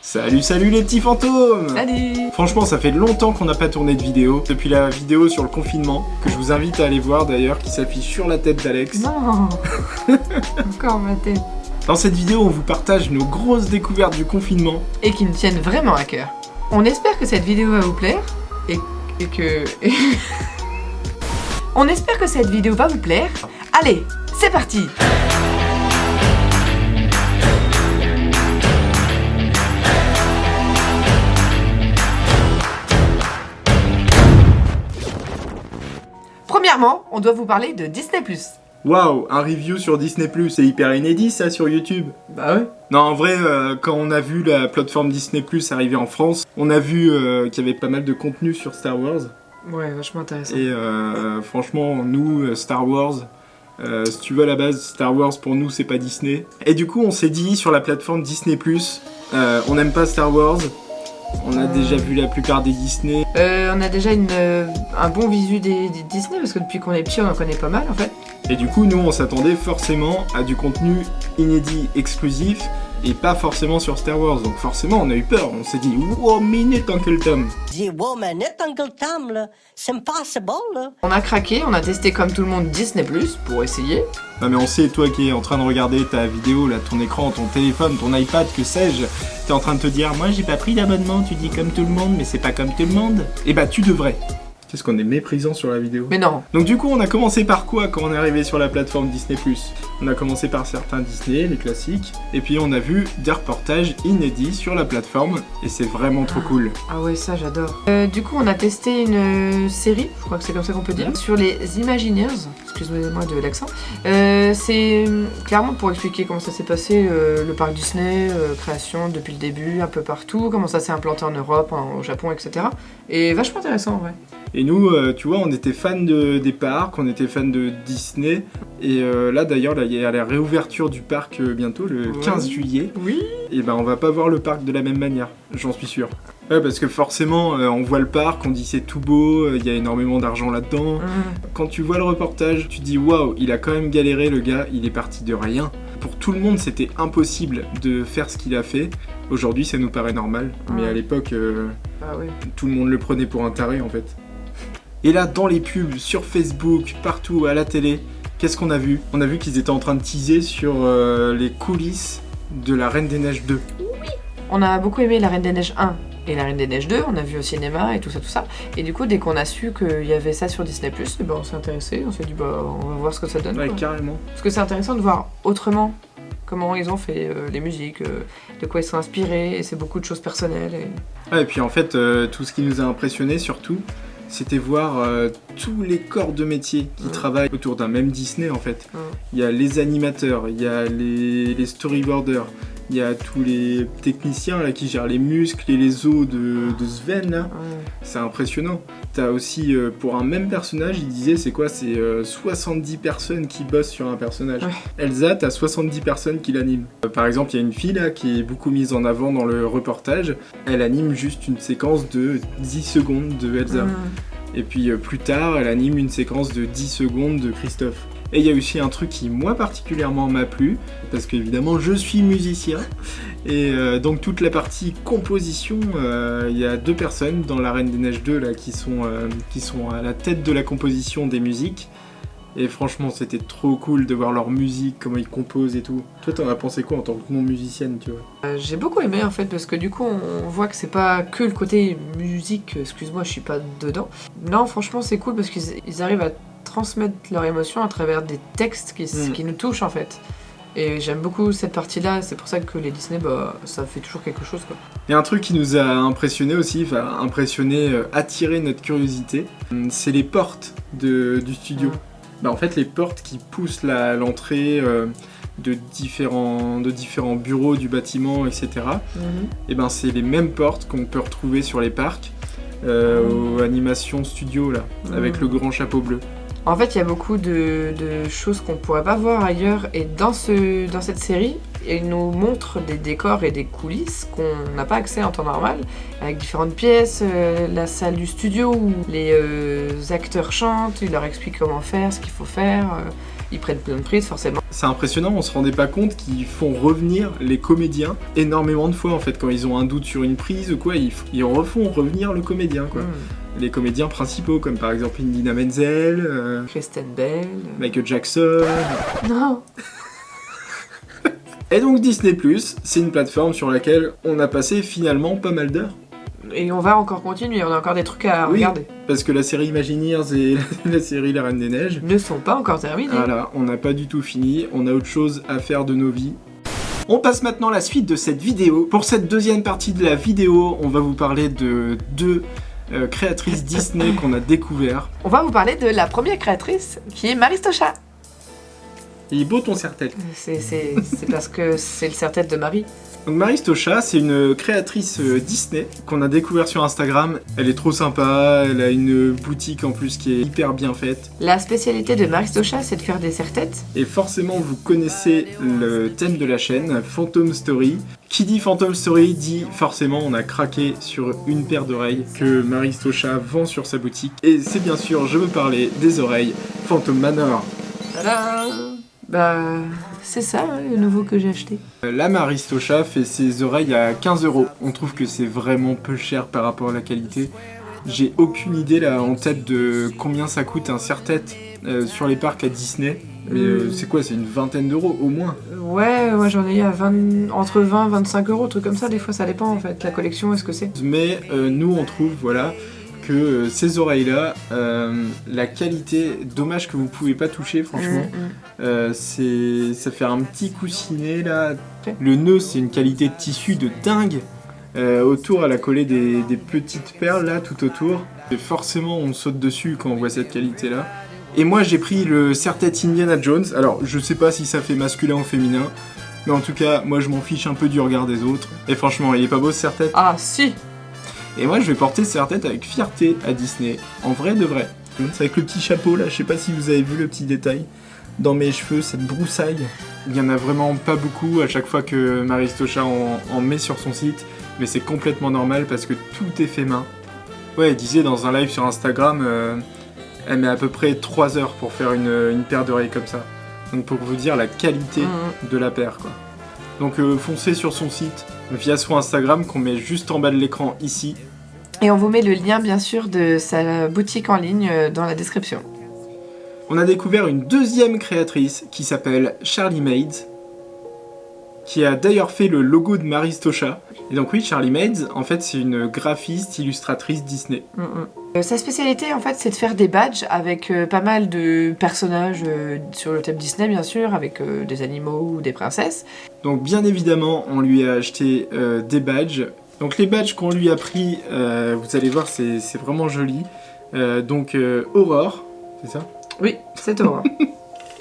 Salut les petits fantômes! Salut! Franchement, ça fait longtemps qu'on n'a pas tourné de vidéo, depuis la vidéo sur le confinement, que je vous invite à aller voir d'ailleurs, qui s'affiche sur la tête d'Alex. Non! Encore ma tête. Dans cette vidéo, on vous partage nos grosses découvertes du confinement. Et qui nous tiennent vraiment à cœur. On espère que cette vidéo va vous plaire, et que... On espère que cette vidéo va vous plaire. Allez, c'est parti! Premièrement, on doit vous parler de Disney+. Waouh, un review sur Disney+, c'est hyper inédit ça sur YouTube. Bah ouais. Non, en vrai, quand on a vu la plateforme Disney+ arriver en France, on a vu qu'il y avait pas mal de contenu sur Star Wars. Ouais, vachement intéressant. Et franchement, nous, Star Wars, si tu veux à la base, Star Wars pour nous c'est pas Disney. Et du coup, on s'est dit sur la plateforme Disney+, on n'aime pas Star Wars. On a déjà vu la plupart des Disney. On a déjà un bon visu des Disney parce que depuis qu'on est petit on en connaît pas mal en fait. Et du coup nous on s'attendait forcément à du contenu inédit, exclusif et pas forcément sur Star Wars. Donc forcément on a eu peur, on s'est dit wow minute Uncle Tom. Dis wow minute Uncle Tom là, c'est impossible là. On a craqué, on a testé comme tout le monde Disney+, pour essayer. Non mais on sait, toi qui es en train de regarder ta vidéo, là, ton écran, ton téléphone, ton iPad, que sais-je, t'es en train de te dire moi j'ai pas pris d'abonnement, tu dis comme tout le monde, mais c'est pas comme tout le monde. Et bah tu devrais. Qu'est-ce qu'on est méprisant sur la vidéo. Mais non. Donc du coup on a commencé par quoi quand on est arrivé sur la plateforme Disney+. On a commencé par certains Disney, les classiques, et puis on a vu des reportages inédits sur la plateforme, et c'est vraiment trop cool. Ah ouais, ça j'adore. Du coup on a testé une série, je crois que c'est comme ça qu'on peut dire, sur les Imagineers, excusez-moi de l'accent. C'est clairement pour expliquer comment ça s'est passé, le parc Disney, création depuis le début, un peu partout, comment ça s'est implanté en Europe, au Japon, etc. Et vachement intéressant en vrai. Et nous, tu vois, on était fans des parcs, on était fans de Disney. Et là, d'ailleurs, il y a la réouverture du parc bientôt, le 15 juillet. Oui. Et ben, on va pas voir le parc de la même manière, j'en suis sûr. Ouais, parce que forcément, on voit le parc, on dit c'est tout beau, il y a énormément d'argent là-dedans. Quand tu vois le reportage, tu dis waouh, il a quand même galéré le gars, il est parti de rien. Pour tout le monde, c'était impossible de faire ce qu'il a fait. Aujourd'hui, ça nous paraît normal. Mais à l'époque, tout le monde le prenait pour un taré en fait. Et là, dans les pubs, sur Facebook, partout, à la télé, qu'est-ce qu'on a vu? On a vu qu'ils étaient en train de teaser sur les coulisses de La Reine des Neiges 2. Oui. On a beaucoup aimé La Reine des Neiges 1 et La Reine des Neiges 2, on a vu au cinéma et tout ça. Et du coup, dès qu'on a su qu'il y avait ça sur Disney+, et ben on s'est intéressé, on s'est dit bah on va voir ce que ça donne. Ouais, quoi. carrément. Parce que c'est intéressant de voir autrement comment ils ont fait les musiques, de quoi ils sont inspirés, et c'est beaucoup de choses personnelles. Ouais, et puis en fait, tout ce qui nous a impressionné surtout, c'était voir tous les corps de métier qui travaillent autour d'un même Disney en fait. Il y a les animateurs, il y a les storyboarders, il y a tous les techniciens là, qui gèrent les muscles et les os de Sven là. C'est impressionnant. T'as aussi, pour un même personnage, il disait c'est quoi? C'est 70 personnes qui bossent sur un personnage. Elsa, t'as 70 personnes qui l'animent. Par exemple, il y a une fille là qui est beaucoup mise en avant dans le reportage. Elle anime juste une séquence de 10 secondes de Elsa. Et puis plus tard, elle anime une séquence de 10 secondes de Christophe. Et il y a aussi un truc qui moi particulièrement m'a plu, parce qu'évidemment je suis musicien, et donc toute la partie composition, il y a 2 personnes dans La Reine des Neiges 2 là, qui sont à la tête de la composition des musiques, et franchement c'était trop cool de voir leur musique, comment ils composent et tout. Toi t'en as pensé quoi en tant que non-musicienne, tu vois? J'ai beaucoup aimé en fait, parce que du coup on voit que c'est pas que le côté musique, excuse-moi je suis pas dedans. Non franchement c'est cool parce qu'ils arrivent à transmettre leur émotion à travers des textes qui nous touchent en fait. Et j'aime beaucoup cette partie-là, c'est pour ça que les Disney, bah, ça fait toujours quelque chose quoi. Il y a un truc qui nous a impressionné aussi, attiré notre curiosité, c'est les portes du studio. Bah, en fait les portes qui poussent l'entrée de différents bureaux du bâtiment, etc. Et ben c'est les mêmes portes qu'on peut retrouver sur les parcs, aux animations studio là, avec le grand chapeau bleu. En fait, il y a beaucoup de choses qu'on pourrait pas voir ailleurs, et dans cette série, ils nous montrent des décors et des coulisses qu'on n'a pas accès en temps normal, avec différentes pièces, la salle du studio où les acteurs chantent, ils leur expliquent comment faire, ce qu'il faut faire. ils prennent plein de prises forcément. C'est impressionnant, on se rendait pas compte qu'ils font revenir les comédiens énormément de fois en fait. Quand ils ont un doute sur une prise ou quoi, ils refont revenir le comédien quoi. Les comédiens principaux comme par exemple Idina Menzel, Kristen Bell, Michael Jackson. Non. Et donc Disney+, c'est une plateforme sur laquelle on a passé finalement pas mal d'heures. Et on va encore continuer, on a encore des trucs à regarder. Parce que la série Imagineers et la série La Reine des Neiges ne sont pas encore terminés. Voilà, on n'a pas du tout fini, on a autre chose à faire de nos vies. On passe maintenant à la suite de cette vidéo. Pour cette deuxième partie de la vidéo, on va vous parler de deux créatrices Disney qu'on a découvert. On va vous parler de la première créatrice, qui est Marie Stosha. Il est beau ton serre-tête. C'est parce que c'est le serre-tête de Marie. Donc Marie Stosha, c'est une créatrice Disney qu'on a découvert sur Instagram. Elle est trop sympa, elle a une boutique en plus qui est hyper bien faite. La spécialité de Marie Stosha, c'est de faire des serre-têtes. Et forcément, vous connaissez le thème de la chaîne, Phantom Story. Qui dit Phantom Story dit forcément on a craqué sur une paire d'oreilles que Marie Stosha vend sur sa boutique. Et c'est bien sûr, je veux parler des oreilles Phantom Manor. Tadam! Bah, c'est ça le nouveau que j'ai acheté. Là, Marie Stosha fait ses oreilles à 15 €. On trouve que c'est vraiment peu cher par rapport à la qualité. J'ai aucune idée là en tête de combien ça coûte un serre-tête sur les parcs à Disney. Mais c'est quoi, c'est une vingtaine d'euros au moins? Ouais, moi j'en ai à entre 20 et 25 €, truc comme ça, des fois ça dépend en fait, la collection, est-ce que c'est. Mais nous on trouve, voilà, que ces oreilles-là, la qualité, dommage que vous pouvez pas toucher franchement, ça fait un petit coussinet là. Le nœud c'est une qualité de tissu de dingue. Autour elle a collé des petites perles là tout autour. Et forcément on saute dessus quand on voit cette qualité là. Et moi j'ai pris le serre-tête Indiana Jones. Alors je sais pas si ça fait masculin ou féminin, mais en tout cas moi je m'en fiche un peu du regard des autres. Et franchement il est pas beau ce serre-tête? Ah si. Et moi je vais porter ce serre-tête avec fierté à Disney, en vrai de vrai. C'est avec le petit chapeau là, je sais pas si vous avez vu le petit détail. Dans mes cheveux, cette broussaille, il y en a vraiment pas beaucoup à chaque fois que Marie Stosha en met sur son site. Mais c'est complètement normal parce que tout est fait main. Ouais, elle disait dans un live sur Instagram, elle met à peu près 3 heures pour faire une paire d'oreilles comme ça. Donc pour vous dire la qualité de la paire quoi. Donc foncez sur son site via son Instagram qu'on met juste en bas de l'écran ici. Et on vous met le lien bien sûr de sa boutique en ligne dans la description. On a découvert une deuxième créatrice qui s'appelle Charlie Maids, qui a d'ailleurs fait le logo de Marie Stosha. Et donc oui, Charlie Maids, en fait c'est une graphiste, illustratrice Disney. Sa spécialité en fait c'est de faire des badges avec pas mal de personnages sur le thème Disney bien sûr, avec des animaux ou des princesses. Donc bien évidemment on lui a acheté des badges. Donc les badges qu'on lui a pris, vous allez voir c'est vraiment joli. Donc Aurore, c'est ça? Oui, c'est Aurore.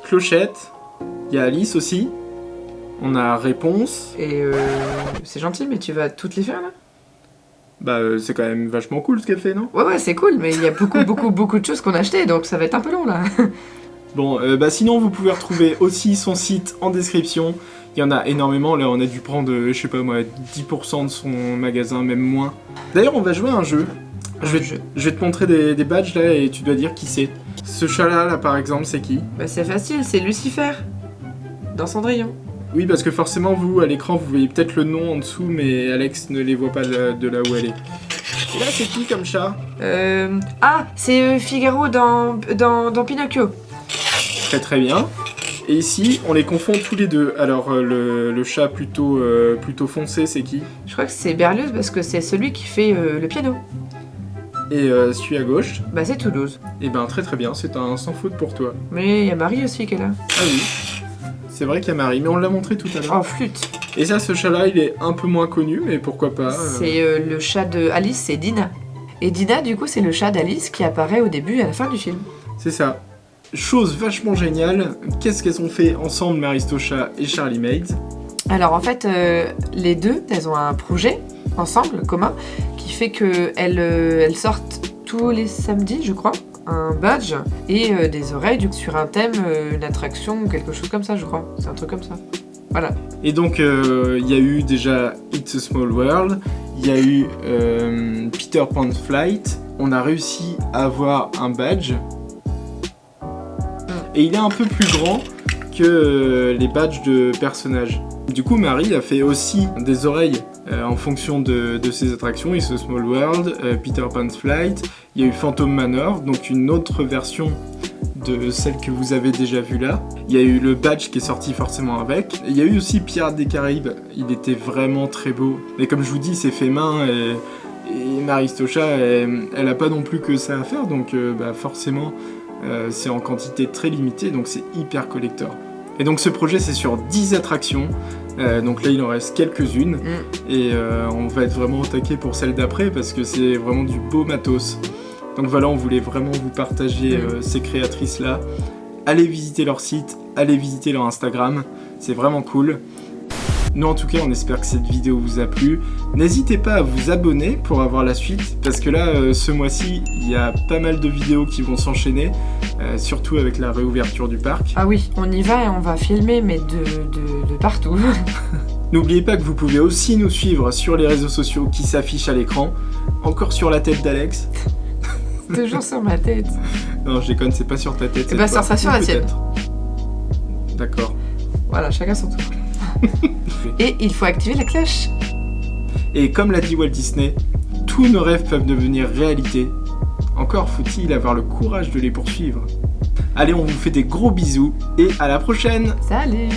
Clochette, il y a Alice aussi. On a Réponse. Et c'est gentil, mais tu vas toutes les faire là? Bah c'est quand même vachement cool ce qu'elle fait, non? Ouais, c'est cool, mais il y a beaucoup de choses qu'on a achetées, donc ça va être un peu long là. Bon, bah sinon vous pouvez retrouver aussi son site en description. Il y en a énormément, là on a dû prendre, je sais pas moi, 10% de son magasin, même moins. D'ailleurs on va jouer à un jeu. Je vais te montrer des badges là et tu dois dire qui c'est. Ce chat là par exemple, c'est qui? Bah c'est facile, c'est Lucifer, dans Cendrillon. Oui, parce que forcément, vous, à l'écran, vous voyez peut-être le nom en dessous, mais Alex ne les voit pas de là où elle est. Et là, c'est qui comme chat? Ah, c'est Figaro dans Pinocchio. Très très bien. Et ici, on les confond tous les deux. Alors, le chat plutôt foncé, c'est qui? Je crois que c'est Berlioz, parce que c'est celui qui fait le piano. Et celui à gauche? Bah c'est Toulouse. Et ben très très bien, c'est un sans faute pour toi. Mais il y a Marie aussi qui est là. Ah oui. C'est vrai qu'il y a Marie, mais on l'a montré tout à l'heure. Oh, flûte. Et ça, ce chat-là, il est un peu moins connu, mais pourquoi pas. C'est le chat de Alice, c'est Dina. Et Dina, du coup, c'est le chat d'Alice qui apparaît au début et à la fin du film. C'est ça. Chose vachement géniale, qu'est-ce qu'elles ont fait ensemble, Marie Stosha et Charlie Maids? Alors en fait, les deux, elles ont un projet ensemble, commun, qui fait qu'elles sortent tous les samedis, je crois, un badge et des oreilles sur un thème, une attraction ou quelque chose comme ça, je crois. C'est un truc comme ça. Voilà. Et donc, il y a eu déjà It's a Small World, il y a eu Peter Pan Flight. On a réussi à avoir un badge. Et il est un peu plus grand que les badges de personnages. Du coup, Marie a fait aussi des oreilles en fonction de ses attractions. It's a Small World, Peter Pan's Flight, il y a eu Phantom Manor, donc une autre version de celle que vous avez déjà vue là. Il y a eu le badge qui est sorti forcément avec. Il y a eu aussi Pirates des Caraïbes, il était vraiment très beau. Et comme je vous dis, c'est fait main et Marie Stosha, elle a pas non plus que ça à faire, donc forcément c'est en quantité très limitée, donc c'est hyper collector. Et donc ce projet c'est sur 10 attractions, donc là il en reste quelques-unes, et on va être vraiment au taquet pour celle d'après parce que c'est vraiment du beau matos. Donc voilà, on voulait vraiment vous partager ces créatrices-là. Allez visiter leur site, allez visiter leur Instagram, c'est vraiment cool. Nous en tout cas, on espère que cette vidéo vous a plu. N'hésitez pas à vous abonner pour avoir la suite, parce que là, ce mois-ci, il y a pas mal de vidéos qui vont s'enchaîner, surtout avec la réouverture du parc. Ah oui, on y va et on va filmer, mais de partout. N'oubliez pas que vous pouvez aussi nous suivre sur les réseaux sociaux qui s'affichent à l'écran. Encore sur la tête d'Alex. Toujours sur ma tête. Non, je déconne, c'est pas sur ta tête. Et bah, ça sera sur la tienne. D'accord. Voilà, chacun son tour. Et il faut activer la cloche. Et comme l'a dit Walt Disney, tous nos rêves peuvent devenir réalité. Encore faut-il avoir le courage de les poursuivre. Allez, on vous fait des gros bisous et à la prochaine. Salut.